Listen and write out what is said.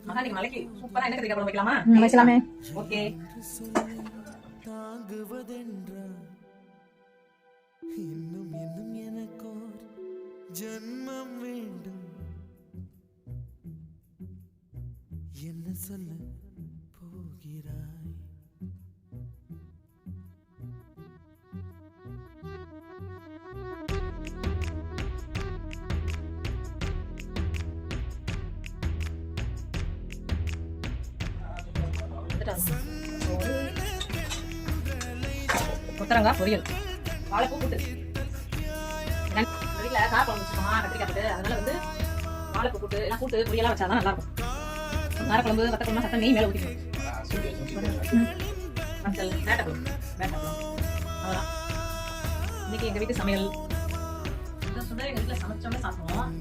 மகாலிக்கு மலைக்கு சூப்பரா என்ன கத்திரிக்காய் குழம்பு வைக்கலாமா? வைக்கலாமே. ஓகே. இன்னும் இன்னும் எனக்கோர் ஜன்மம் வேண்டும் என்ன சொல்ல போகிறாய்? கொத்தரங்காய் பொரியல், வாழைப்பூ கூட்டு. வீட்டுல கார குழம்பு வச்சுக்கோமா, கத்திரிக்காய் போட்டு. அதனால வந்து வாழைப்பூ கூட்டு எல்லாம் கூட்டு பொரியெல்லாம் வச்சாதான் நல்லா இருக்கும். காரக்குழம்பு வத்த குழம்பு சத்தம் நெய் மேல ஊற்றிக்கணும். மஞ்சள் வேட்டப்பழம் அவ்வளோதான். இன்னைக்கு எங்க வீட்டு சமையல் சுட எங்க வீட்டுல சமைச்சோன்னே சாப்பிடுவோம்.